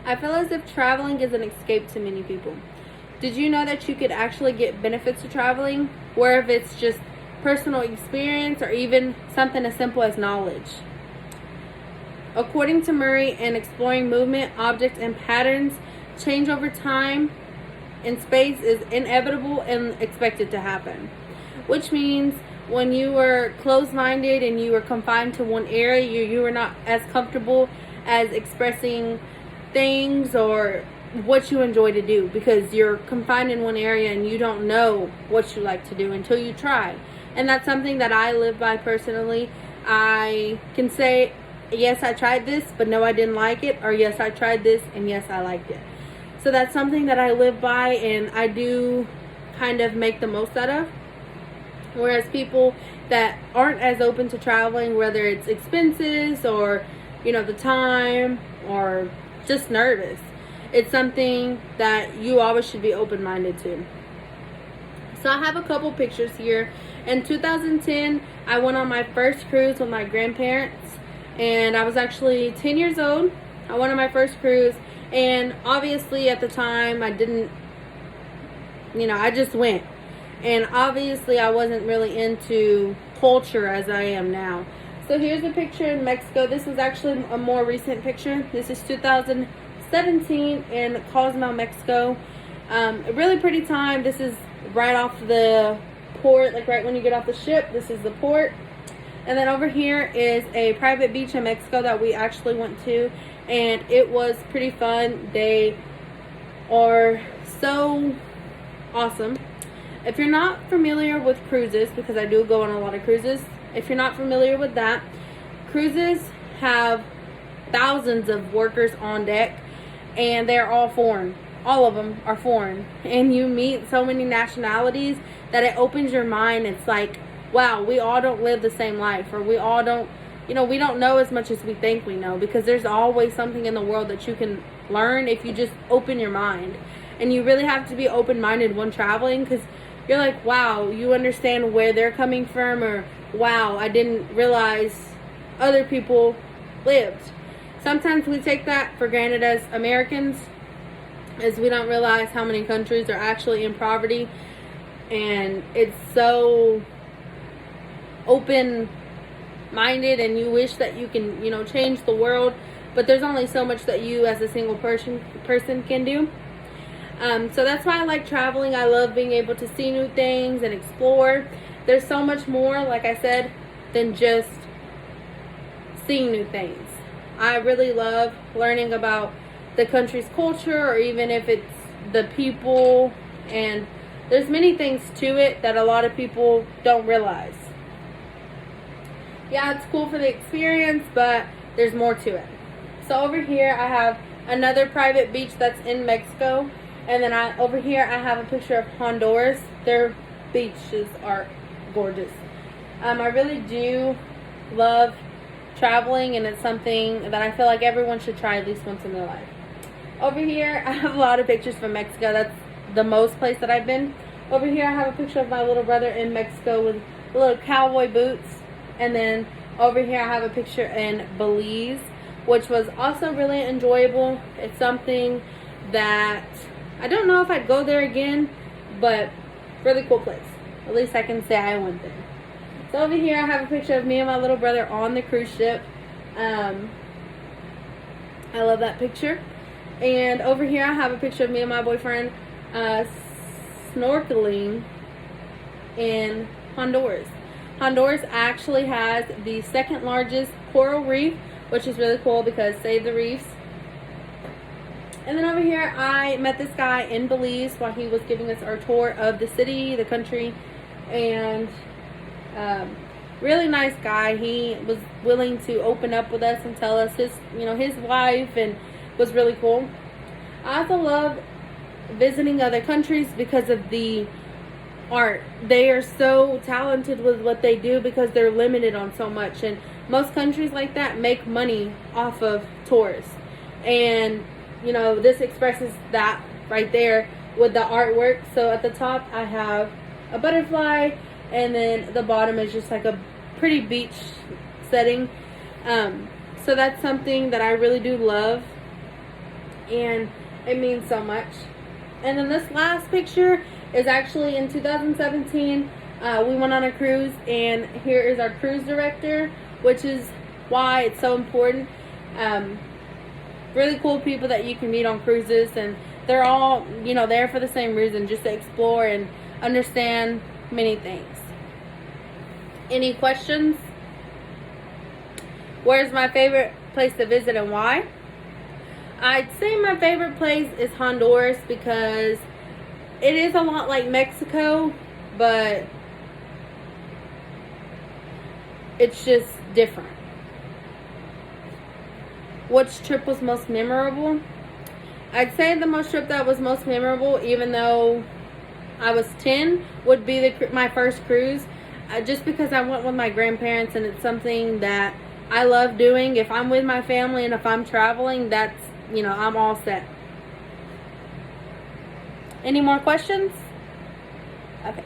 I feel as if traveling is an escape to many people. Did you know that you could actually get benefits of traveling, where if it's just personal experience or even something as simple as knowledge? According to Murray, and exploring movement, objects, and patterns change over time in space is inevitable and expected to happen. Which means when you were closed-minded and you were confined to one area, you were not as comfortable as expressing things or what you enjoy to do, because you're confined in one area and you don't know what you like to do until you try. And that's something that I live by personally. I can say, yes, I tried this, but no, I didn't like it, or yes, I tried this and yes, I liked it. So that's something that I live by and I do kind of make the most out of. Whereas people that aren't as open to traveling, whether it's expenses or, the time or just nervous, it's something that you always should be open-minded to. So I have a couple pictures here. In 2010, I went on my first cruise with my grandparents, and I was actually 10 years old. I went on my first cruise, and obviously at the time I didn't, I just went. And obviously I wasn't really into culture as I am now. So here's a picture in Mexico. This was actually a more recent picture. This is 2017 in Cozumel, Mexico. A really pretty time. This is right off the port, like right when you get off the ship. This is the port. And then over here is a private beach in Mexico that we actually went to, and it was pretty fun. They are so awesome. If you're not familiar with cruises, because I do go on a lot of cruises, if you're not familiar with that, cruises have thousands of workers on deck, and they're all foreign. All of them are foreign, and you meet so many nationalities that it opens your mind. It's like, wow, we all don't live the same life, or we all don't, we don't know as much as we think we know, because there's always something in the world that you can learn if you just open your mind. And you really have to be open-minded when traveling, because you're like, wow, you understand where they're coming from, or wow, I didn't realize other people lived. Sometimes we take that for granted as Americans, as we don't realize how many countries are actually in poverty, and it's so open-minded, and you wish that you can, change the world, but there's only so much that you as a single person can do. So that's why I like traveling. I love being able to see new things and explore. There's so much more, like I said, than just seeing new things. I really love learning about the country's culture, or even if it's the people, and there's many things to it that a lot of people don't realize. Yeah, it's cool for the experience, but there's more to it. So over here I have another private beach that's in Mexico. And then over here I have a picture of Honduras. Their beaches are gorgeous. I really do love traveling, and it's something that I feel like everyone should try at least once in their life. Over here I have a lot of pictures from Mexico. That's the most place that I've been. Over here I have a picture of my little brother in Mexico with little cowboy boots. And then over here I have a picture in Belize, which was also really enjoyable. It's something that I don't know if I'd go there again, but really cool place. At least I can say I went there. So over here I have a picture of me and my little brother on the cruise ship. I love that picture. And over here I have a picture of me and my boyfriend snorkeling in Honduras. Honduras actually has the second largest coral reef, which is really cool because save the reefs. And then over here, I met this guy in Belize while he was giving us our tour of the city, the country, and really nice guy. He was willing to open up with us and tell us his wife, and was really cool. I also love visiting other countries because of the art. They are so talented with what they do because they're limited on so much, and most countries like that make money off of tourists. And this expresses that right there with the artwork. So at the top I have a butterfly, and then the bottom is just like a pretty beach setting. So that's something that I really do love. and it means so much. And then this last picture is actually in 2017. We went on a cruise, and here is our cruise director, which is why it's so important. Really cool people that you can meet on cruises, and they're all, there for the same reason, just to explore and understand many things. Any questions? Where's my favorite place to visit and why? I'd say my favorite place is Honduras because it is a lot like Mexico, but it's just different. Which trip was most memorable? I'd say the most trip that was most memorable, even though I was 10, would be my first cruise. Just because I went with my grandparents, and it's something that I love doing. If I'm with my family and if I'm traveling, that's, I'm all set. Any more questions? Okay.